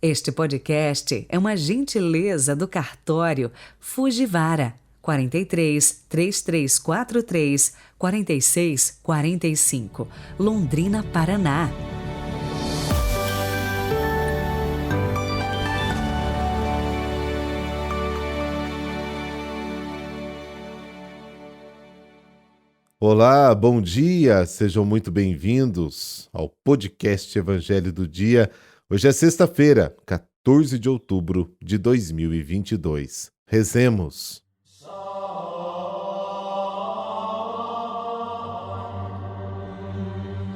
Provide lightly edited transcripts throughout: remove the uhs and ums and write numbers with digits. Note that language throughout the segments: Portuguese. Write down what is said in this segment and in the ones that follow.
Este podcast é uma gentileza do cartório Fujivara 43 3343 4645, Londrina, Paraná. Olá, bom dia, sejam muito bem-vindos ao podcast Evangelho do Dia. Hoje é sexta-feira, 14 de outubro de 2022. Rezemos.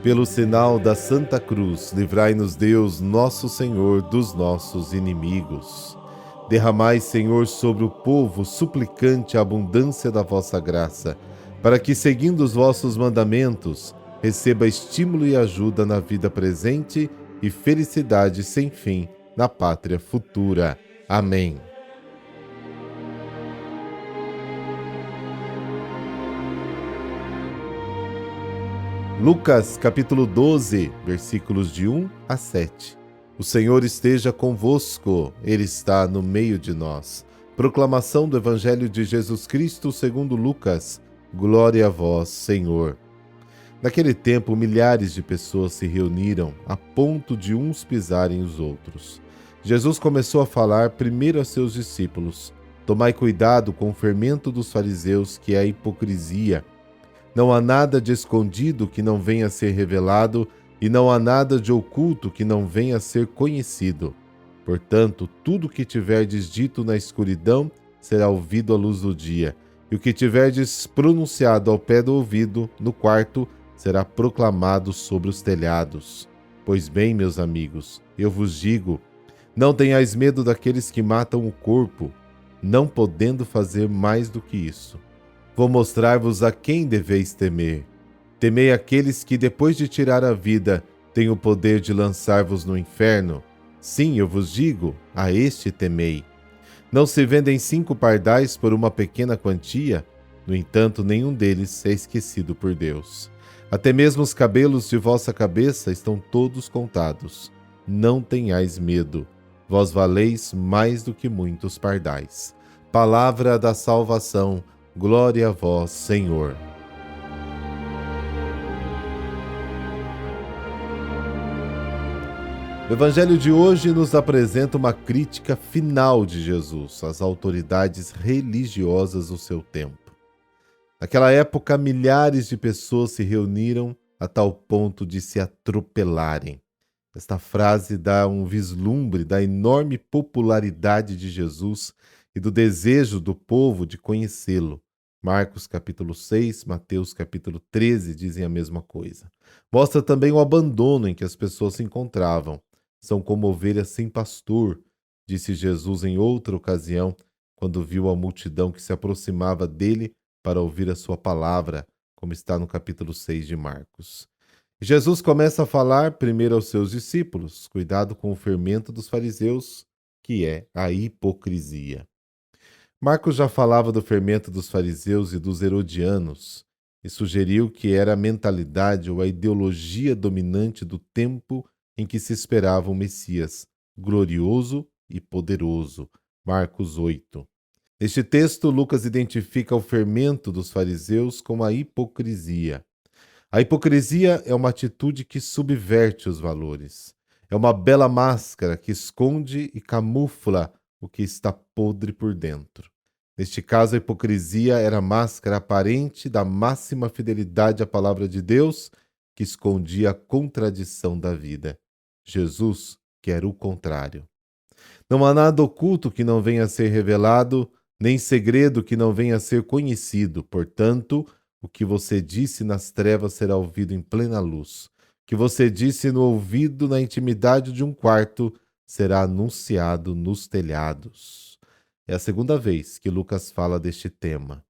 Pelo sinal da Santa Cruz, livrai-nos Deus, nosso Senhor, dos nossos inimigos. Derramai, Senhor, sobre o povo suplicante a abundância da vossa graça, para que, seguindo os vossos mandamentos, receba estímulo e ajuda na vida presente e felicidade sem fim na pátria futura. Amém. Lucas, capítulo 12, versículos de 1 a 7. O Senhor esteja convosco, Ele está no meio de nós. Proclamação do Evangelho de Jesus Cristo segundo Lucas. Glória a vós, Senhor. Naquele tempo, milhares de pessoas se reuniram a ponto de uns pisarem os outros. Jesus começou a falar primeiro a seus discípulos: tomai cuidado com o fermento dos fariseus, que é a hipocrisia. Não há nada de escondido que não venha a ser revelado, e não há nada de oculto que não venha a ser conhecido. Portanto, tudo que tiverdes dito na escuridão será ouvido à luz do dia, e o que tiverdes pronunciado ao pé do ouvido, no quarto, será proclamado sobre os telhados. Pois bem, meus amigos, eu vos digo, não tenhais medo daqueles que matam o corpo, não podendo fazer mais do que isso. Vou mostrar-vos a quem deveis temer. Temei aqueles que, depois de tirar a vida, têm o poder de lançar-vos no inferno. Sim, eu vos digo, a este temei. Não se vendem 5 pardais por uma pequena quantia? No entanto, nenhum deles é esquecido por Deus. Até mesmo os cabelos de vossa cabeça estão todos contados. Não tenhais medo. Vós valeis mais do que muitos pardais. Palavra da salvação. Glória a vós, Senhor. O Evangelho de hoje nos apresenta uma crítica final de Jesus às autoridades religiosas do seu tempo. Naquela época, milhares de pessoas se reuniram a tal ponto de se atropelarem. Esta frase dá um vislumbre da enorme popularidade de Jesus e do desejo do povo de conhecê-lo. Marcos capítulo 6, Mateus capítulo 13 dizem a mesma coisa. Mostra também o abandono em que as pessoas se encontravam. São como ovelhas sem pastor, disse Jesus em outra ocasião, quando viu a multidão que se aproximava dele para ouvir a sua palavra, como está no capítulo 6 de Marcos. Jesus começa a falar primeiro aos seus discípulos: cuidado com o fermento dos fariseus, que é a hipocrisia. Marcos já falava do fermento dos fariseus e dos herodianos, e sugeriu que era a mentalidade ou a ideologia dominante do tempo em que se esperava um Messias, glorioso e poderoso. Marcos 8. Neste texto, Lucas identifica o fermento dos fariseus como a hipocrisia. A hipocrisia é uma atitude que subverte os valores. É uma bela máscara que esconde e camufla o que está podre por dentro. Neste caso, a hipocrisia era a máscara aparente da máxima fidelidade à palavra de Deus, que escondia a contradição da vida. Jesus quer o contrário. Não há nada oculto que não venha a ser revelado, nem segredo que não venha a ser conhecido. Portanto, o que você disse nas trevas será ouvido em plena luz. O que você disse no ouvido, na intimidade de um quarto, será anunciado nos telhados. É a segunda vez que Lucas fala deste tema.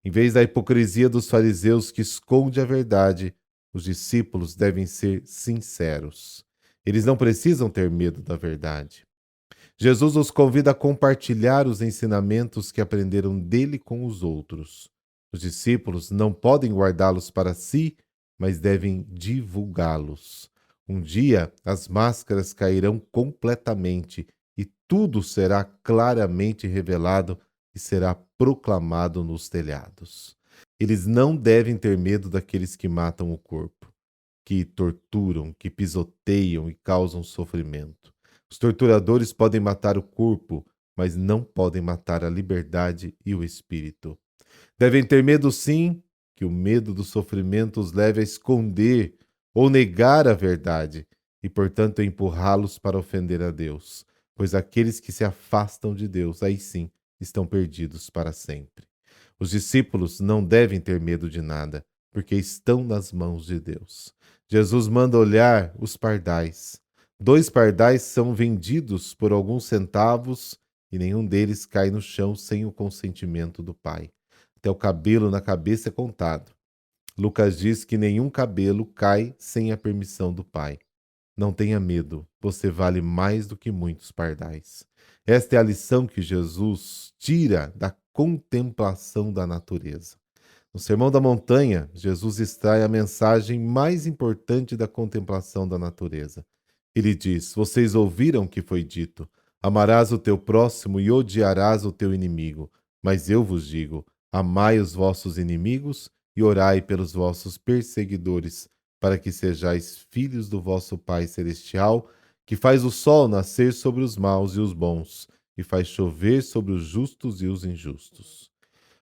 Em vez da hipocrisia dos fariseus que esconde a verdade, os discípulos devem ser sinceros. Eles não precisam ter medo da verdade. Jesus os convida a compartilhar os ensinamentos que aprenderam dele com os outros. Os discípulos não podem guardá-los para si, mas devem divulgá-los. Um dia as máscaras cairão completamente e tudo será claramente revelado e será proclamado nos telhados. Eles não devem ter medo daqueles que matam o corpo, que torturam, que pisoteiam e causam sofrimento. Os torturadores podem matar o corpo, mas não podem matar a liberdade e o espírito. Devem ter medo, sim, que o medo do sofrimento os leve a esconder ou negar a verdade e, portanto, empurrá-los para ofender a Deus, pois aqueles que se afastam de Deus, aí sim, estão perdidos para sempre. Os discípulos não devem ter medo de nada, porque estão nas mãos de Deus. Jesus manda olhar os pardais. 2 pardais são vendidos por alguns centavos e nenhum deles cai no chão sem o consentimento do Pai. Até o cabelo na cabeça é contado. Lucas diz que nenhum cabelo cai sem a permissão do Pai. Não tenha medo, você vale mais do que muitos pardais. Esta é a lição que Jesus tira da contemplação da natureza. No Sermão da Montanha, Jesus extrai a mensagem mais importante da contemplação da natureza. Ele diz: vocês ouviram que foi dito: amarás o teu próximo e odiarás o teu inimigo. Mas eu vos digo: amai os vossos inimigos e orai pelos vossos perseguidores, para que sejais filhos do vosso Pai Celestial, que faz o sol nascer sobre os maus e os bons, e faz chover sobre os justos e os injustos.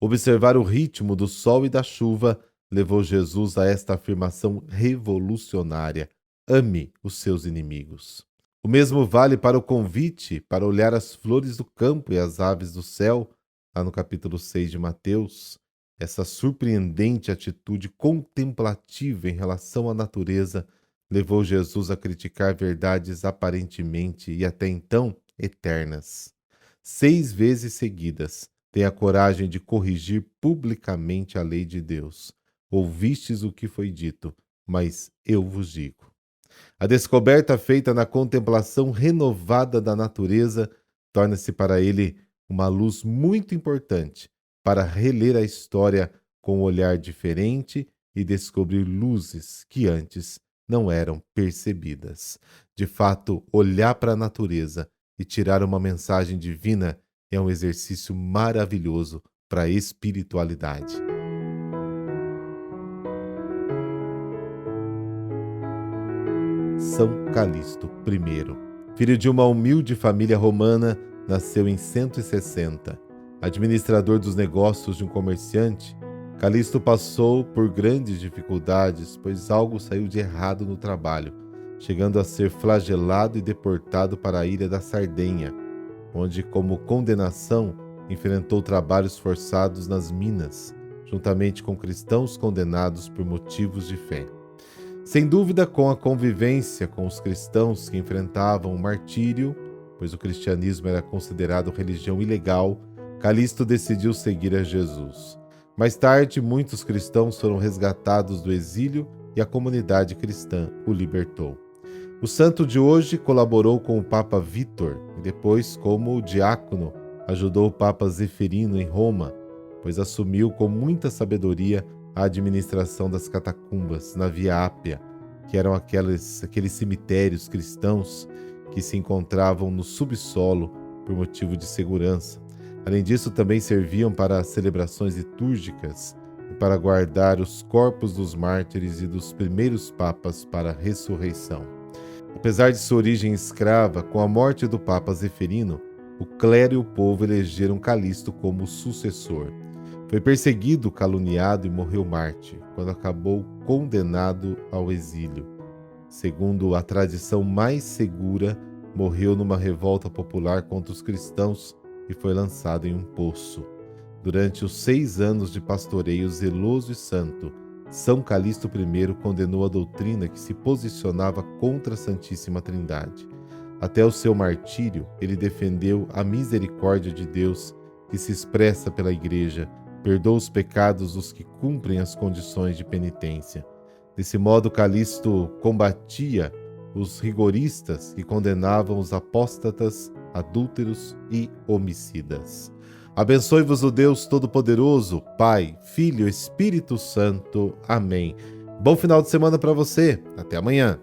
Observar o ritmo do sol e da chuva levou Jesus a esta afirmação revolucionária: ame os seus inimigos. O mesmo vale para o convite para olhar as flores do campo e as aves do céu, lá no capítulo 6 de Mateus. Essa surpreendente atitude contemplativa em relação à natureza levou Jesus a criticar verdades aparentemente e até então eternas. 6 vezes seguidas, tem a coragem de corrigir publicamente a lei de Deus. Ouvistes o que foi dito, mas eu vos digo. A descoberta feita na contemplação renovada da natureza torna-se para ele uma luz muito importante para reler a história com um olhar diferente e descobrir luzes que antes não eram percebidas. De fato, olhar para a natureza e tirar uma mensagem divina é um exercício maravilhoso para a espiritualidade. São Calixto I, filho de uma humilde família romana, nasceu em 160. Administrador dos negócios de um comerciante, Calixto passou por grandes dificuldades, pois algo saiu de errado no trabalho, chegando a ser flagelado e deportado para a ilha da Sardenha, onde, como condenação, enfrentou trabalhos forçados nas minas, juntamente com cristãos condenados por motivos de fé. Sem dúvida, com a convivência com os cristãos que enfrentavam o martírio, pois o cristianismo era considerado religião ilegal, Calixto decidiu seguir a Jesus. Mais tarde, muitos cristãos foram resgatados do exílio e a comunidade cristã o libertou. O santo de hoje colaborou com o Papa Vítor e depois, como diácono, ajudou o Papa Zeferino em Roma, pois assumiu com muita sabedoria a administração das catacumbas na Via Ápia, que eram aqueles cemitérios cristãos que se encontravam no subsolo por motivo de segurança. Além disso, também serviam para celebrações litúrgicas e para guardar os corpos dos mártires e dos primeiros papas para a ressurreição. Apesar de sua origem escrava, com a morte do Papa Zeferino, o clero e o povo elegeram Calixto como sucessor. Foi perseguido, caluniado e morreu mártir, quando acabou condenado ao exílio. Segundo a tradição mais segura, morreu numa revolta popular contra os cristãos e foi lançado em um poço. Durante os 6 anos de pastoreio zeloso e santo, São Calixto I condenou a doutrina que se posicionava contra a Santíssima Trindade. Até o seu martírio, ele defendeu a misericórdia de Deus que se expressa pela Igreja, perdoa os pecados dos que cumprem as condições de penitência. Desse modo, Calixto combatia os rigoristas que condenavam os apóstatas, adúlteros e homicidas. Abençoe-vos o Deus Todo-Poderoso, Pai, Filho e Espírito Santo. Amém. Bom final de semana para você. Até amanhã.